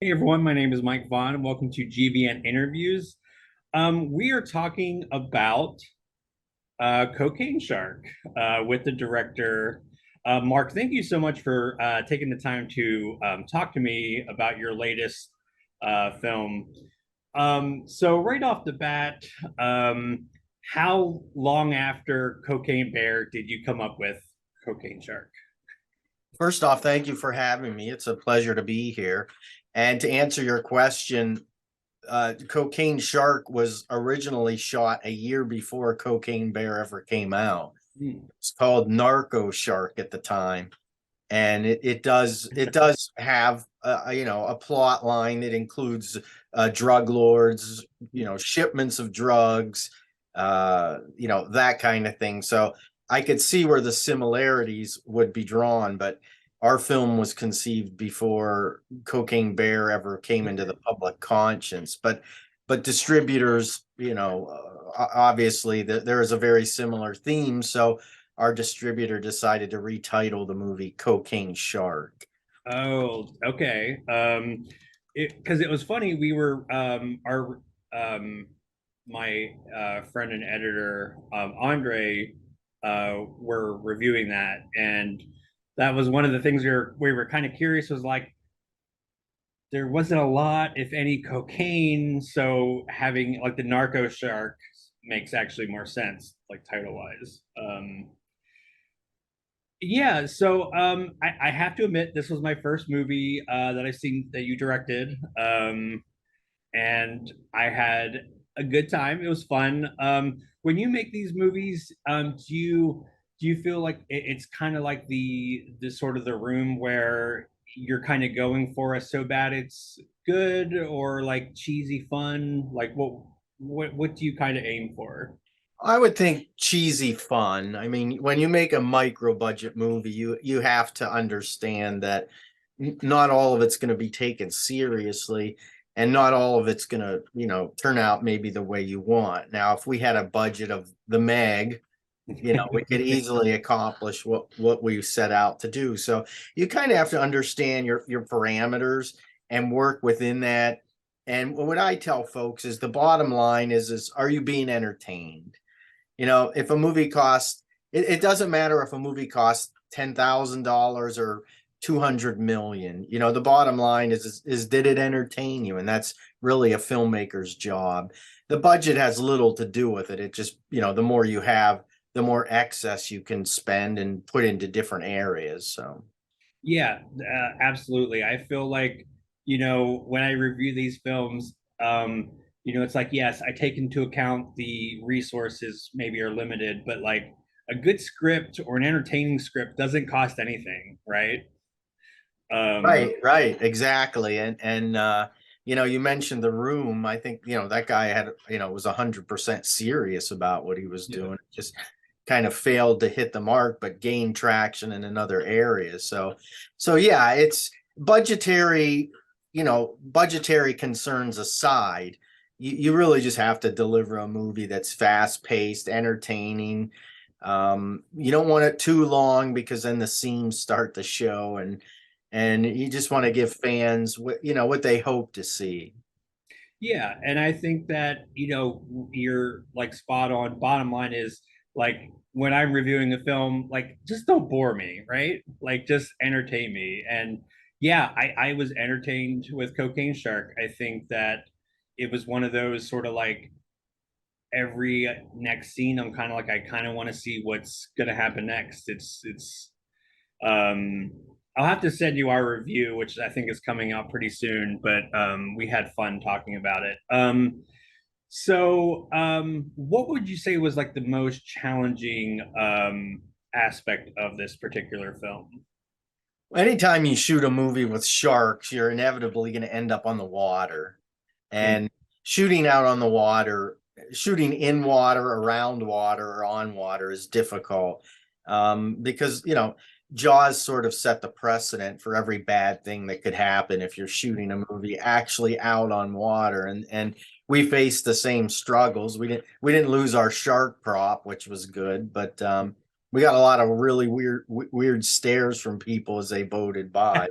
Hey everyone, my name is Mike Vaughn and welcome to GVN Interviews. We are talking about Cocaine Shark with the director. Mark, thank you so much for taking the time to talk to me about your latest film. So, right off the bat, um, how long after Cocaine Bear did you come up with Cocaine Shark? First off, thank you for having me. It's a pleasure to be here. And to answer your question, Cocaine Shark was originally shot a year before Cocaine Bear ever came out. Hmm. It's called Narco Shark at the time, and it does have a plot line that includes drug lords, shipments of drugs, that kind of thing. So I could see where the similarities would be drawn, but our film was conceived before Cocaine Bear ever came into the public conscience. But distributors, obviously there is a very similar theme. So our distributor decided to retitle the movie Cocaine Shark. Oh, okay. Because it was funny. We were our my friend and editor Andre were reviewing that, and that was one of the things we were kind of curious. Was like there wasn't a lot, if any, cocaine, so having like the narco shark makes actually more sense, like title wise. Yeah, so I have to admit this was my first movie that I've seen that you directed, and I had a good time. It was fun. When you make these movies, do you feel like it's kind of like the sort of the room where you're kind of going for a so bad it's good or like cheesy fun? Like what do you kind of aim for? I would think cheesy fun. I mean, when you make a micro budget movie, you have to understand that not all of it's going to be taken seriously, and not all of it's going to, turn out maybe the way you want. Now, if we had a budget of the Meg, we could easily accomplish what we set out to do. So you kind of have to understand your parameters and work within that. And what I tell folks is the bottom line is are you being entertained? If a movie costs, it doesn't matter if a movie costs $10,000 or 200 million. The bottom line is did it entertain you? And that's really a filmmaker's job. The budget has little to do with it. It just, the more you have, the more excess you can spend and put into different areas. So Yeah, absolutely. I feel like, when I review these films, it's like, yes, I take into account the resources maybe are limited, but like a good script or an entertaining script doesn't cost anything, right? Um, right, exactly. And you mentioned The Room. I think, that guy had, was 100% serious about what he was yeah. doing. Just kind of failed to hit the mark, but gained traction in another area. So yeah, it's budgetary concerns aside, you really just have to deliver a movie that's fast paced, entertaining. You don't want it too long because then the seams start to show, and you just want to give fans what they hope to see. Yeah, and I think that, you're like spot on. Bottom line is like when I'm reviewing a film, like just don't bore me, right? Like just entertain me. And yeah, I was entertained with Cocaine Shark. I think that it was one of those sort of like every next scene, I'm kind of like I kind of want to see what's gonna happen next. It's um I'll have to send you our review, which I think is coming out pretty soon, but we had fun talking about it. What would you say was like the most challenging aspect of this particular film? Anytime you shoot a movie with sharks, you're inevitably going to end up on the water. And shooting out on the water, shooting in water, around water, or on water is difficult, because, Jaws sort of set the precedent for every bad thing that could happen if you're shooting a movie actually out on water. And we faced the same struggles. We didn't lose our shark prop, which was good, but We got a lot of really weird stares from people as they boated by.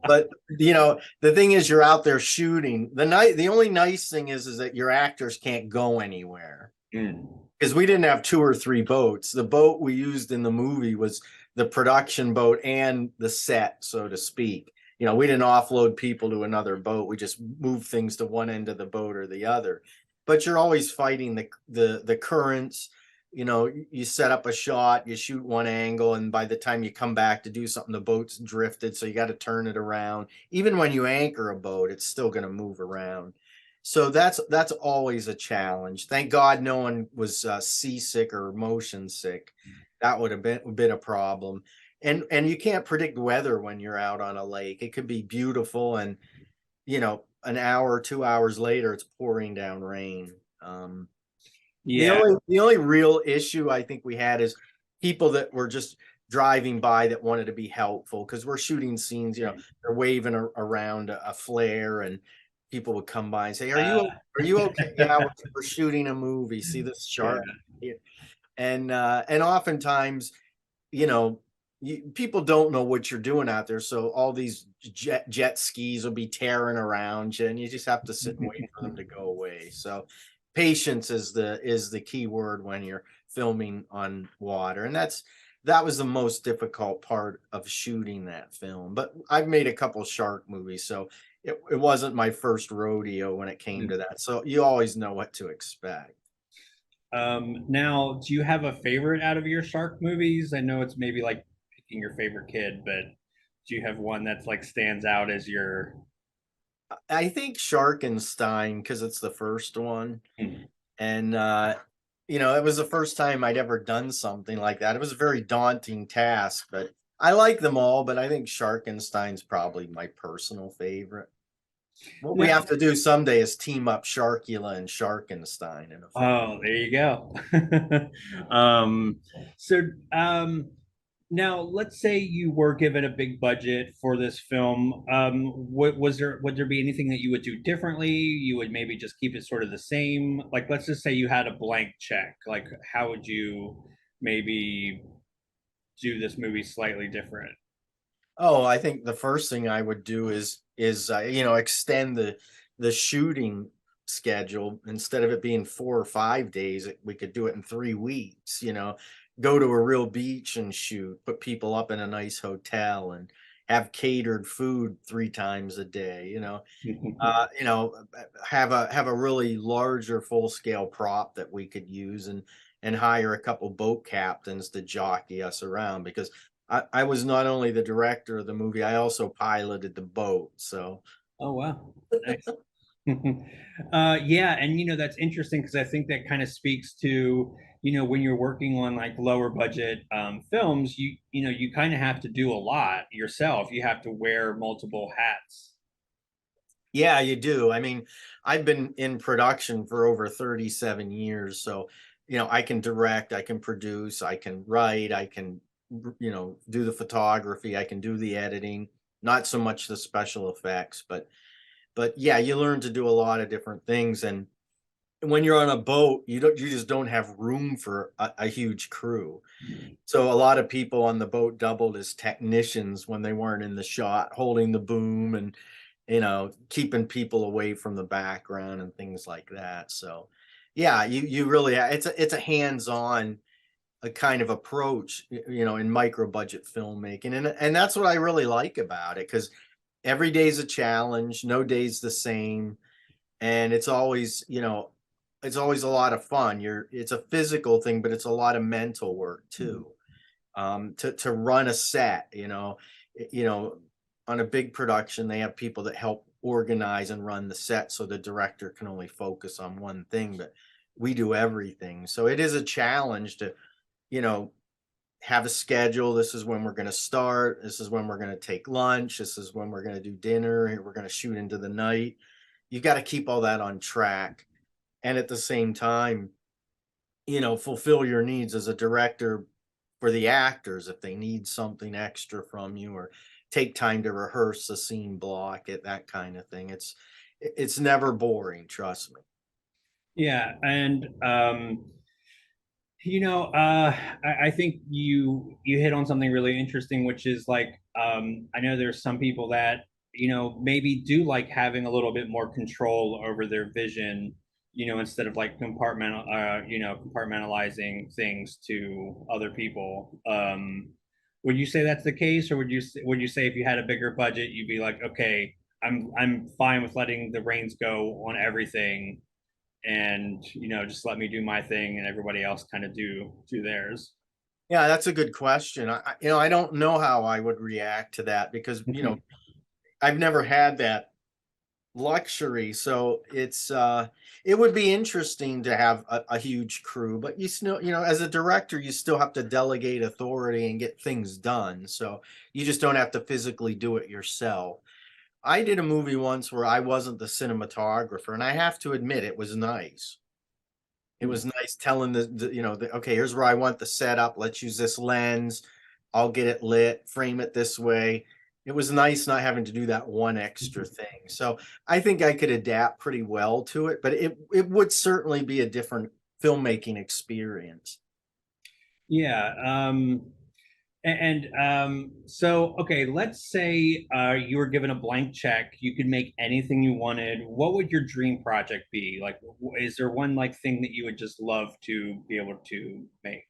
But the thing is, you're out there shooting. The only nice thing is that your actors can't go anywhere Mm. because we didn't have two or three boats. The boat we used in the movie was the production boat and the set, so to speak. We didn't offload people to another boat. We just moved things to one end of the boat or the other. But you're always fighting the currents. You set up a shot, you shoot one angle, and by the time you come back to do something, the boat's drifted, so you got to turn it around. Even when you anchor a boat, it's still going to move around. So that's always a challenge. Thank God no one was seasick or motion sick. That would have been a problem. And you can't predict weather when you're out on a lake. It could be beautiful, and an hour or 2 hours later, it's pouring down rain. The Yeah. only the only real issue I think we had is people that were just driving by that wanted to be helpful because we're shooting scenes. They're waving around a flare, and people would come by and say, "Are you okay? Yeah, we're shooting a movie. See this Yeah. shark?" And oftentimes, you know, people don't know what you're doing out there, so all these jet skis will be tearing around you, and you just have to sit and wait for them to go away. So patience is the key word when you're filming on water, and that was the most difficult part of shooting that film. But I've made a couple shark movies, so it wasn't my first rodeo when it came to that. So you always know what to expect. Now, do you have a favorite out of your shark movies? I know it's maybe like picking your favorite kid, but do you have one that's like stands out as your? I think Sharkenstein because it's the first one, Hmm. and it was the first time I'd ever done something like that. It was a very daunting task, but I like them all. But I think Sharkenstein's probably my personal favorite. What we No. have to do someday is team up Sharkula and Sharkenstein in a film. Oh, there you go. um, so now let's say you were given a big budget for this film. What was there? Would there be anything that you would do differently? You would maybe just keep it sort of the same. Like, let's just say you had a blank check. Like, how would you maybe do this movie slightly different? Oh, I think the first thing I would do is extend the shooting schedule. Instead of it being 4 or 5 days, we could do it in 3 weeks. Go to a real beach and shoot, put people up in a nice hotel, and have catered food 3 times a day. Have a really larger full scale prop that we could use, and hire a couple boat captains to jockey us around because I was not only the director of the movie, I also piloted the boat. So Oh wow, nice. Yeah, and that's interesting because I think that kind of speaks to when you're working on like lower budget films, you kind of have to do a lot yourself. You have to wear multiple hats. yeah, you do. I mean, I've been in production for over 37 years, so I can direct, I can produce, I can write, I can do the photography, I can do the editing, not so much the special effects, but yeah, you learn to do a lot of different things. And when you're on a boat, you just don't have room for a huge crew. So a lot of people on the boat doubled as technicians when they weren't in the shot, holding the boom and keeping people away from the background and things like that. So yeah, you really it's a hands-on a kind of approach, in micro budget filmmaking. And that's what I really like about it, because every day's a challenge, no day's the same, and it's always a lot of fun. It's a physical thing, but it's a lot of mental work too. To run a set, you know, on a big production, they have people that help organize and run the set so the director can only focus on one thing, but we do everything. So it is a challenge to, you know, have a schedule. This is when we're going to start. This is when we're going to take lunch. This is when we're going to do dinner. We're going to shoot into the night. You got to keep all that on track. And at the same time, fulfill your needs as a director for the actors if they need something extra from you, or take time to rehearse the scene, block it, that kind of thing. It's never boring, trust me. Yeah, and I think you hit on something really interesting, which is like I know there's some people that maybe do like having a little bit more control over their vision, instead of like compartmentalizing things to other people. Would you say that's the case, or would you say if you had a bigger budget, you'd be like, okay, I'm fine with letting the reins go on everything, and just let me do my thing and everybody else kind of do theirs. Yeah, that's a good question. I don't know how I would react to that because, I've never had that luxury. So it would be interesting to have a huge crew, but as a director, you still have to delegate authority and get things done. So you just don't have to physically do it yourself. I did a movie once where I wasn't the cinematographer, and I have to admit it was nice. It was nice telling okay, here's where I want the setup. Let's use this lens. I'll get it lit, frame it this way. It was nice not having to do that one extra thing. So I think I could adapt pretty well to it, but it would certainly be a different filmmaking experience. Yeah. So okay, let's say you were given a blank check, you could make anything you wanted. What would your dream project be? Like, is there one like thing that you would just love to be able to make?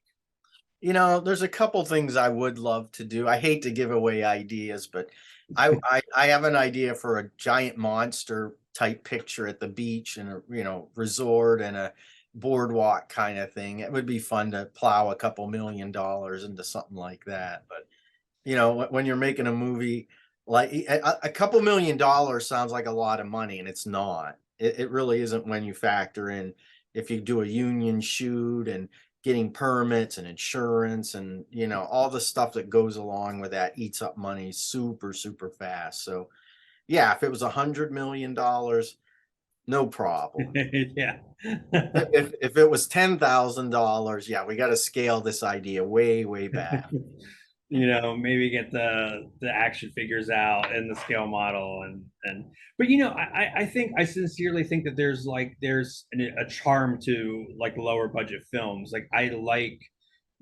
There's a couple things I would love to do. I hate to give away ideas, but I have an idea for a giant monster type picture at the beach and a resort and a boardwalk kind of thing. It would be fun to plow a couple $1 million into something like that. But when you're making a movie, like a couple $1 million sounds like a lot of money, and it's not. It really isn't when you factor in if you do a union shoot and getting permits and insurance and all the stuff that goes along with that eats up money super, super fast. So yeah, if it was $100 million, no problem. Yeah. If it was $10,000, yeah, we got to scale this idea way, way back. Maybe get the action figures out and the scale model, and but I sincerely think that there's a charm to like lower budget films. Like, I like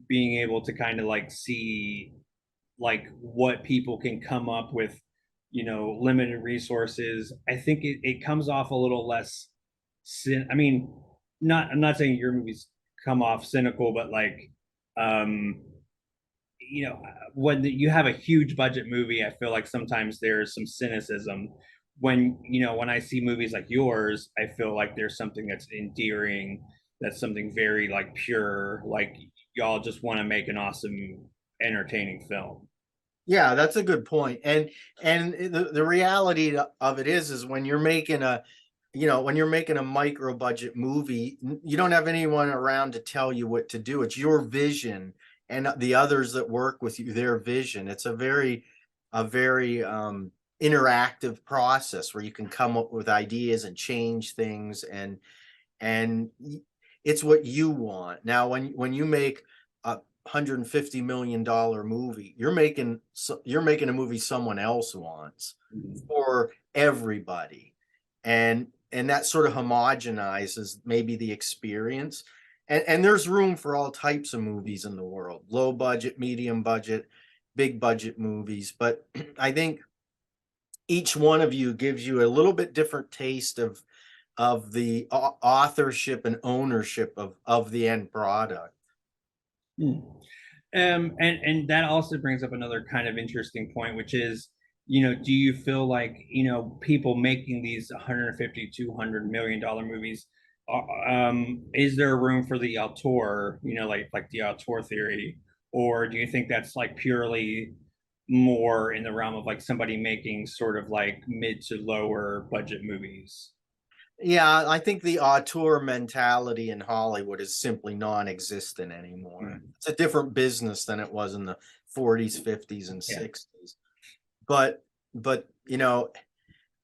being able to kind of like see like what people can come up with, limited resources. I think it comes off a little less I mean, I'm not saying your movies come off cynical, but like um when you have a huge budget movie, I feel like sometimes there's some cynicism. When I see movies like yours, I feel like there's something that's endearing, that's something very like pure, like y'all just want to make an awesome, entertaining film. Yeah, that's a good point. And the reality of it is when you're making a micro budget movie, you don't have anyone around to tell you what to do. It's your vision and the others that work with you, their vision. It's a very interactive process where you can come up with ideas and change things and it's what you want. Now, when you make a $150 million movie, you're making a movie someone else wants for everybody, and that sort of homogenizes maybe the experience. And there's room for all types of movies in the world: low budget, medium budget, big budget movies. But I think each one of you gives you a little bit different taste of the authorship and ownership of the end product. Hmm. And that also brings up another kind of interesting point, which is, do you feel like, people making these 150, $200 million movies, is there room for the auteur, like the auteur theory, or do you think that's like purely more in the realm of like somebody making sort of like mid to lower budget movies? Yeah, I think the auteur mentality in Hollywood is simply non-existent anymore. Hmm. It's a different business than it was in the 40s, 50s, and Yeah. 60s. But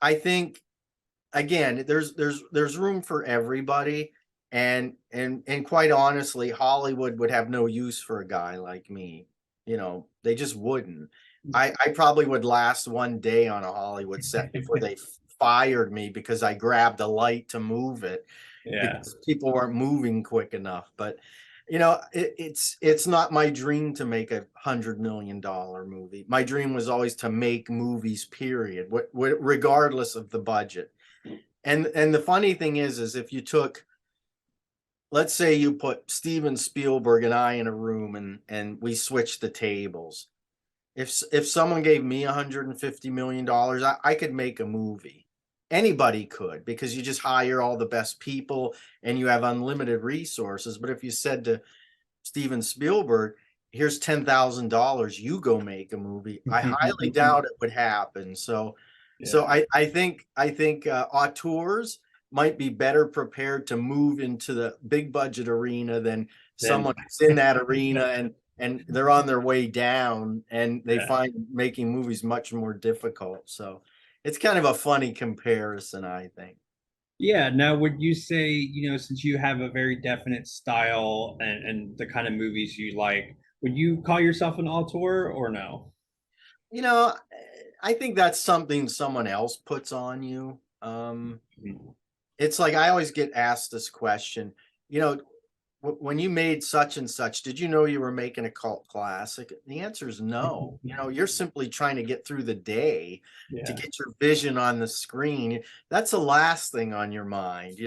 I think again, there's room for everybody, and quite honestly, Hollywood would have no use for a guy like me. They just wouldn't. I probably would last one day on a Hollywood set before they fired me because I grabbed a light to move it Yeah. because people weren't moving quick enough. But It's not my dream to make $100 million movie. My dream was always to make movies, period, regardless of the budget. And the funny thing is if you took, let's say you put Steven Spielberg and I in a room and we switched the tables. If someone gave me $150 million, I could make a movie. Anybody could, because you just hire all the best people and you have unlimited resources. But if you said to Steven Spielberg, here's $10,000, you go make a movie, I highly doubt it would happen. So Yeah. I think auteurs might be better prepared to move into the big budget arena than Then someone who's in that arena and they're on their way down and they yeah. find making movies much more difficult. So it's kind of a funny comparison, I think. Yeah. Now, would you say, since you have a very definite style and the kind of movies you like, would you call yourself an auteur or no? You know, I think that's something someone else puts on you. Mhm. It's like I always get asked this question, you know, when you made such and such, did you know you were making a cult classic? The answer is no. You're simply trying to get through the day to Yeah. get your vision on the screen. That's the last thing on your mind.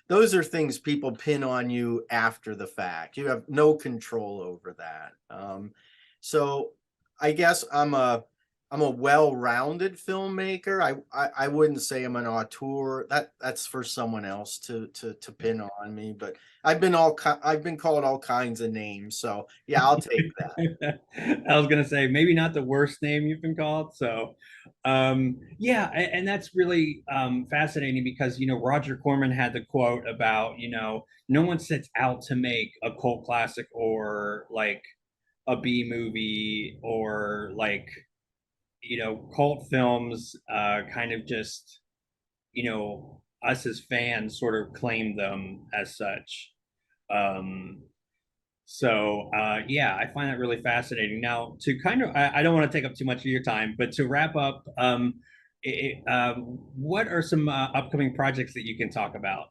Those are things people pin on you after the fact. You have no control over that. So I guess I'm a well-rounded filmmaker. I wouldn't say I'm an auteur. That's for someone else to pin on me. But I've been called all kinds of names. So yeah, I'll take that. I was gonna say maybe not the worst name you've been called. So, yeah, and that's really fascinating because Roger Corman had the quote about no one sets out to make a cult classic or like a B movie or like cult films. Kind of just us as fans sort of claim them as such. Um, so yeah, I find that really fascinating. Now, to kind of, I don't want to take up too much of your time, but to wrap up, what are some upcoming projects that you can talk about?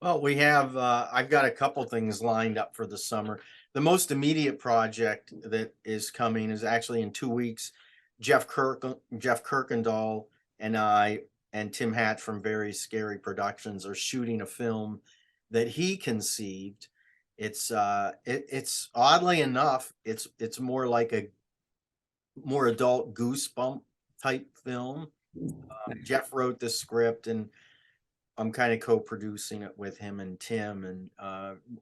Well, I've got a couple things lined up for the summer. The most immediate project that is coming is actually in 2 weeks. Jeff Kirkendall and I and Tim Hatch from Very Scary Productions are shooting a film that he conceived. It's oddly enough, it's more like a more adult Goosebump type film. Jeff wrote the script and I'm kind of co-producing it with him and Tim, and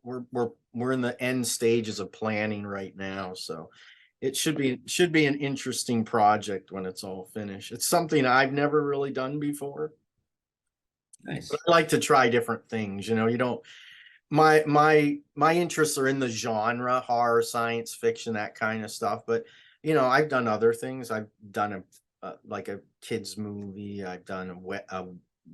we're in the end stages of planning right now. So it should be an interesting project when it's all finished. It's something I've never really done before. But Nice. I like to try different things. You don't my interests are in the genre, horror, science fiction, that kind of stuff. But I've done other things. I've done like a kids movie. I've done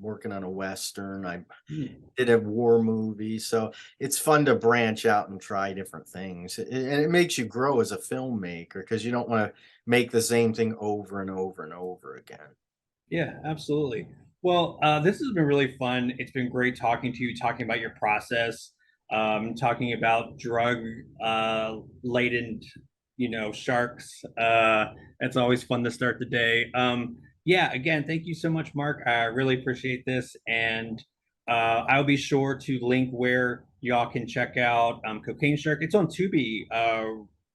working on a western. I Hmm. did a war movie. So it's fun to branch out and try different things. And it makes you grow as a filmmaker because you don't want to make the same thing over and over and over again. Yeah, absolutely. Well, this has been really fun. It's been great talking to you, talking about your process, talking about drug laden, sharks. It's always fun to start the day. Yeah, again, thank you so much, Mark. I really appreciate this, and I'll be sure to link where y'all can check out Cocaine Shark. It's on Tubi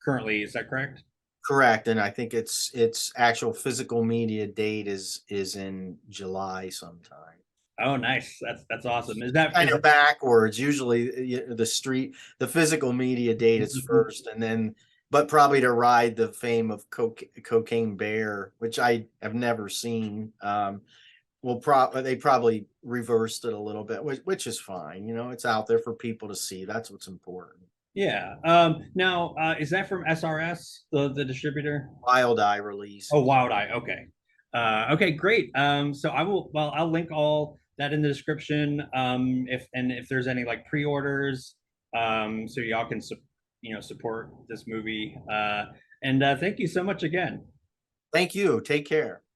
currently. Is that correct? Correct, and I think its actual physical media date is in July sometime. Oh, nice. That's awesome. Is that Kind is of backwards. Usually, the physical media date is it? first, and then, but probably to ride the fame of Cocaine Bear, which I have never seen. They probably reversed it a little bit, which is fine. It's out there for people to see. That's what's important. Yeah. Now, is that from SRS, the distributor? Wild Eye release. Oh, Wild Eye. Okay. Okay, great. So I'll link all that in the description. If there's any like pre-orders, so y'all can support this movie. And thank you so much again. Thank you. Take care.